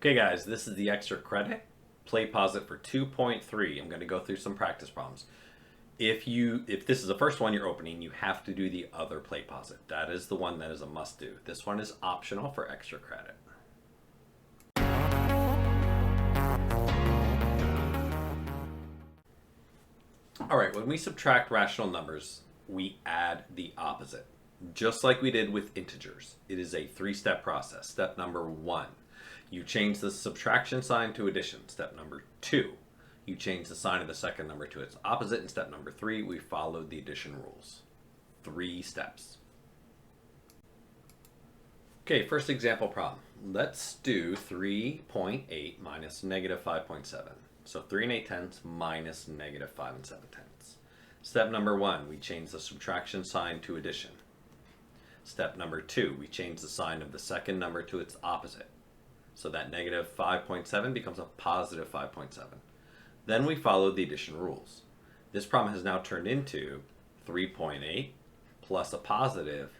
Okay guys, this is the extra credit. Play pause it for 2.3. I'm going to go through some practice problems. If this is the first one you're opening, you have to do the other play pause it. That is the one that is a must do. This one is optional for extra credit. All right, when we subtract rational numbers, we add the opposite. Just like we did with integers. It is a three-step process. Step number 1, you change the subtraction sign to addition. Step number 2, you change the sign of the second number to its opposite. And step number 3, we followed the addition rules. 3 steps. Okay, first example problem. Let's do 3.8 minus negative 5.7. So 3 and 8 tenths minus negative 5 and 7 tenths. Step number 1, we change the subtraction sign to addition. Step number 2, we change the sign of the second number to its opposite. So that negative 5.7 becomes a positive 5.7. Then we follow the addition rules. This problem has now turned into 3.8 plus a positive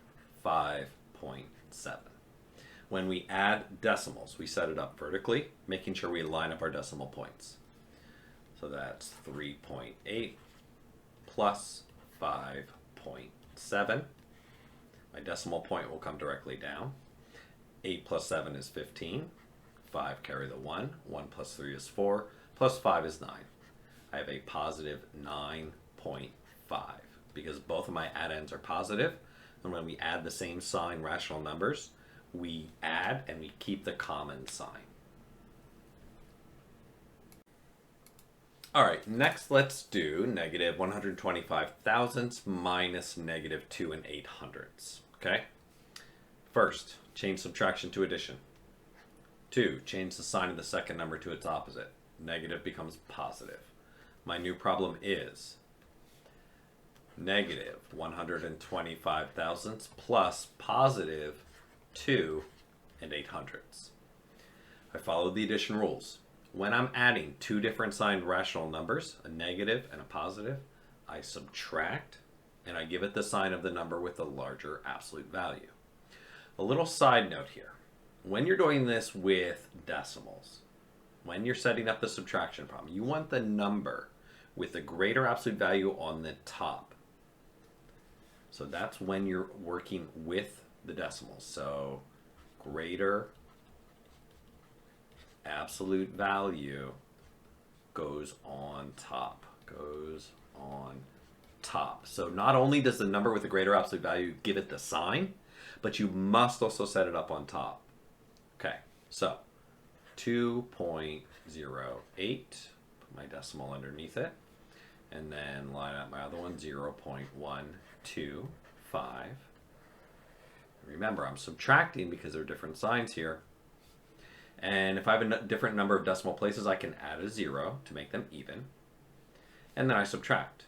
5.7. When we add decimals, we set it up vertically, making sure we line up our decimal points. So that's 3.8 plus 5.7. My decimal point will come directly down. 8 plus 7 is 15. 5 carry the 1. 1 plus 3 is 4. Plus 5 is 9. I have a positive 9.5 because both of my addends are positive. And when we add the same sign rational numbers, we add and we keep the common sign. All right, next let's do negative 125 thousandths minus negative 2 and 8 hundredths. Okay? First, change subtraction to addition. 2, change the sign of the second number to its opposite. Negative becomes positive. My new problem is negative 125 thousandths plus positive 2 and 8 hundredths. I follow the addition rules. When I'm adding two different signed rational numbers, a negative and a positive, I subtract and I give it the sign of the number with the larger absolute value. A little side note here. When you're doing this with decimals, when you're setting up the subtraction problem, you want the number with the greater absolute value on the top. So that's when you're working with the decimals. So greater absolute value goes on top. So not only does the number with the greater absolute value give it the sign, but you must also set it up on top. Okay, so 2.08, put my decimal underneath it, and then line up my other one, 0.125. Remember, I'm subtracting because there are different signs here. And if I have a different number of decimal places, I can add a 0 to make them even. And then I subtract.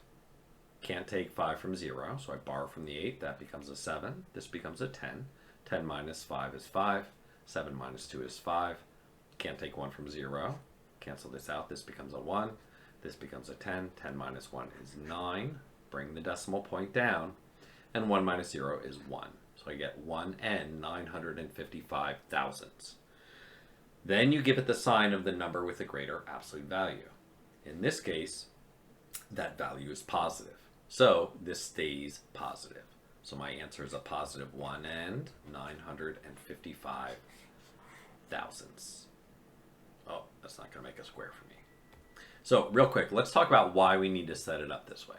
Can't take 5 from 0, so I borrow from the 8. That becomes a 7. This becomes a 10. 10 minus 5 is 5. 7 minus 2 is 5. Can't take 1 from 0. Cancel this out. This becomes a 1. This becomes a 10. 10 minus 1 is 9. Bring the decimal point down. And 1 minus 0 is 1. So I get 1n 955 thousandths. Then you give it the sign of the number with a greater absolute value. In this case, that value is positive. So this stays positive. So my answer is a positive 1n 955 thousandths. Oh, that's not going to make a square for me. So real quick, let's talk about why we need to set it up this way.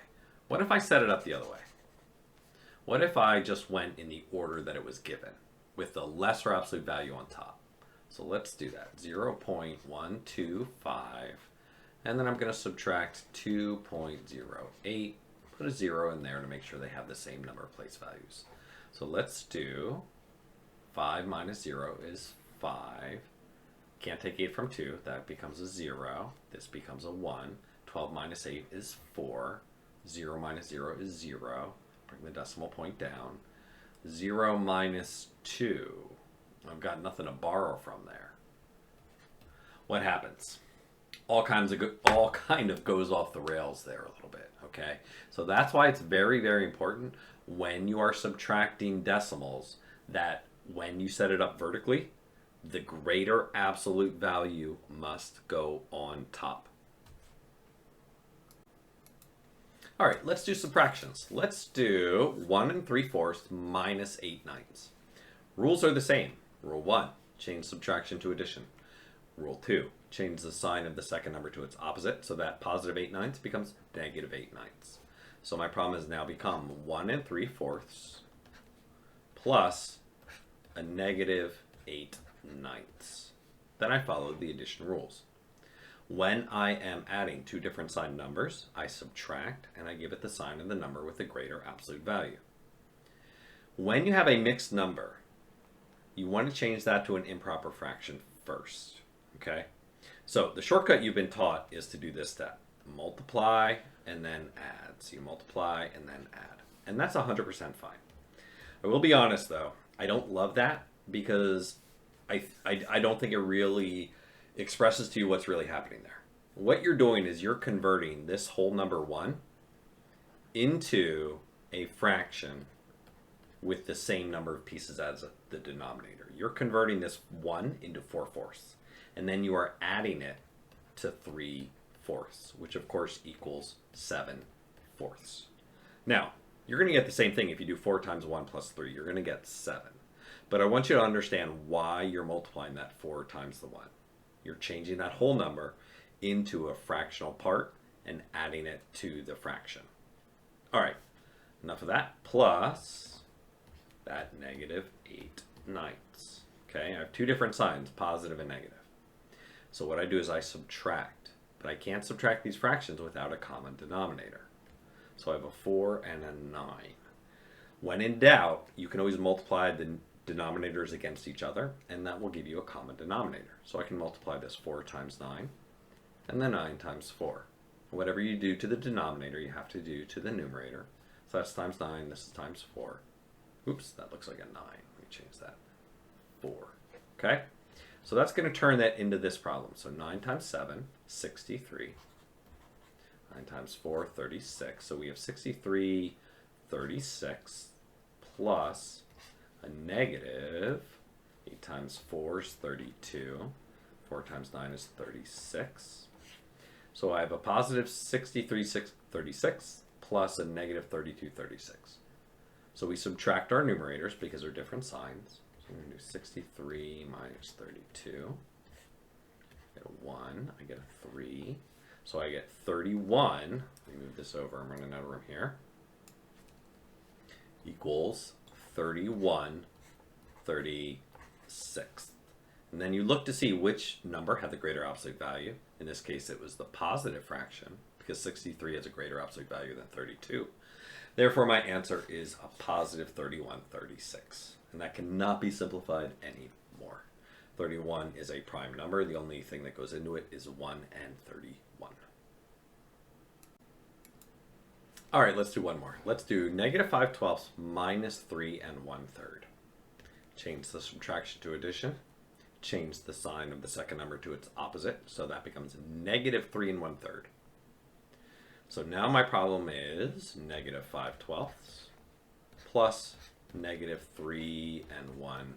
What if I set it up the other way? What if I just went in the order that it was given with the lesser absolute value on top? So let's do that. 0.125, and then I'm going to subtract 2.08, put a 0 in there to make sure they have the same number of place values. So let's do 5 minus 0 is 5. Can't take 8 from 2, that becomes a 0. This becomes a 1. 12 minus 8 is 4. 0 minus 0 is 0. Bring the decimal point down. 0 minus 2. I've got nothing to borrow from there. What happens? All kind of goes off the rails there a little bit, okay? So that's why it's very, very important when you are subtracting decimals that when you set it up vertically, The greater absolute value must go on top. All right, let's do subtractions. Let's do 1 3/4 minus 8/9. Rules are the same. Rule 1, change subtraction to addition. Rule 2, change the sign of the second number to its opposite so that positive 8/9 becomes negative 8/9. So my problem has now become 1 3/4 plus a negative 8/9. Then I followed the addition rules. When I am adding two different signed numbers, I subtract and I give it the sign of the number with the greater absolute value. When you have a mixed number, you want to change that to an improper fraction first. Okay? So the shortcut you've been taught is to do this step. Multiply and then add. So you multiply and then add. And that's 100% fine. I will be honest though, I don't love that because I don't think it really expresses to you what's really happening there. What you're doing is you're converting this whole number 1 into a fraction with the same number of pieces as the denominator. You're converting this 1 into 4/4, and then you are adding it to 3/4, which of course equals 7/4. Now, you're going to get the same thing if you do 4 times 1 plus 3. You're going to get 7. But I want you to understand why you're multiplying that 4 times the 1. You're changing that whole number into a fractional part and adding it to the fraction. All right, enough of that. Plus that negative 8/9. Okay, I have two different signs, positive and negative. So what I do is I subtract, but I can't subtract these fractions without a common denominator. So I have a 4 and a 9. When in doubt, you can always multiply the denominators against each other, and that will give you a common denominator. So I can multiply this 4 times 9, and then 9 times 4. Whatever you do to the denominator, you have to do to the numerator. So that's times 9, this is times 4. Oops, that looks like a 9. Let me change that. 4. Okay? So that's going to turn that into this problem. So 9 times 7, 63. 9 times 4, 36. So we have 63, 36 plus a negative 8 times 4 is 32. 4 times 9 is 36. So I have a positive 63, 36 plus a negative 32, 36. So we subtract our numerators because they're different signs. So I'm going to do 63 minus 32. I get a 1, I get a 3. So I get 31. Let me move this over, I'm running out of room here. Equals 31 36. And then you look to see which number had the greater absolute value. In this case, it was the positive fraction because 63 has a greater absolute value than 32. Therefore, my answer is a positive 31 36. And that cannot be simplified anymore. 31 is a prime number. The only thing that goes into it is 1 and 31. All right, let's do one more. Let's do negative 5/12 minus 3 1/3. Change the subtraction to addition. Change the sign of the second number to its opposite. So that becomes negative 3 1/3. So now my problem is negative 5/12 plus negative 3 1/3.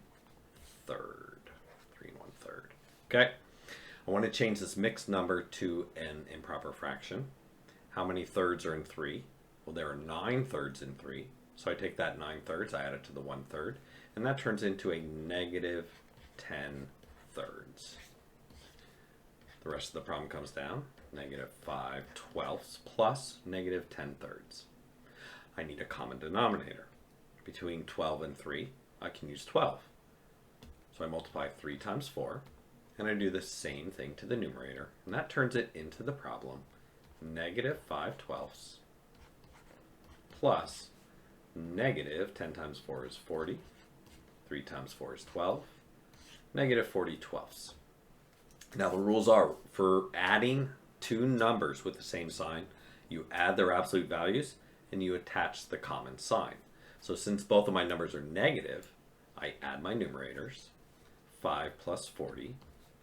3 1/3. Okay. I want to change this mixed number to an improper fraction. How many thirds are in 3? Well, there are 9 thirds in 3. So I take that 9 thirds, I add it to the 1/3, and that turns into a negative 10 thirds. The rest of the problem comes down. Negative 5/12 plus negative 10 thirds. I need a common denominator. Between 12 and 3, I can use 12. So I multiply 3 times 4, and I do the same thing to the numerator, and that turns it into the problem. Negative 5/12 plus negative 10 times 4 is 40. 3 times 4 is 12. Negative 40/12. Now the rules are, for adding two numbers with the same sign, you add their absolute values and you attach the common sign. So since both of my numbers are negative, I add my numerators. 5 plus 40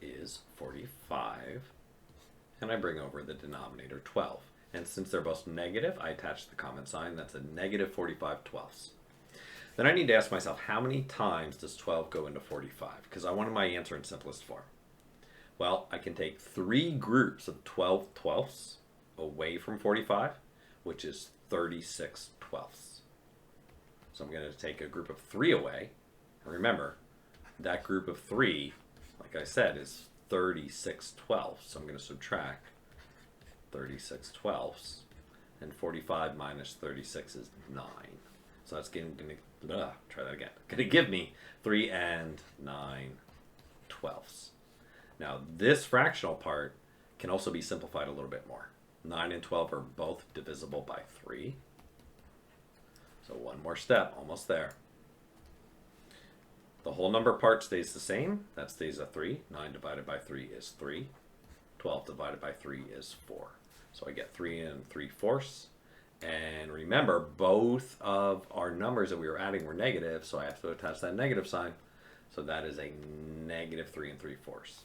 is 45. And I bring over the denominator 12. And since they're both negative, I attach the common sign. That's a negative 45/12. Then I need to ask myself, how many times does 12 go into 45? Because I wanted my answer in simplest form. Well, I can take 3 groups of 12 twelfths away from 45, which is 36 twelfths. So I'm going to take a group of 3 away. And remember, that group of 3, like I said, is 36 twelfths. So I'm going to subtract 36 twelfths. And 45 minus 36 is 9. So that's going to, try that again. Going to give me 3 and 9 twelfths. Now, this fractional part can also be simplified a little bit more. 9 and 12 are both divisible by 3. So one more step, almost there. The whole number part stays the same. That stays a 3. 9 divided by 3 is 3. 12 divided by 3 is 4. So I get 3 and 3/4. And remember, both of our numbers that we were adding were negative, so I have to attach that negative sign. So that is a negative 3 and 3/4.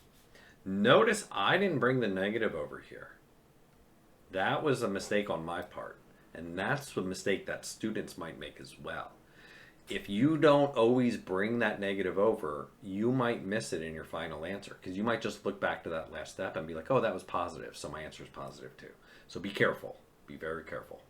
Notice I didn't bring the negative over here. That was a mistake on my part. And that's a mistake that students might make as well. If you don't always bring that negative over, you might miss it in your final answer. Because you might just look back to that last step and be like, oh, that was positive, so my answer is positive too. So be careful. Be very careful.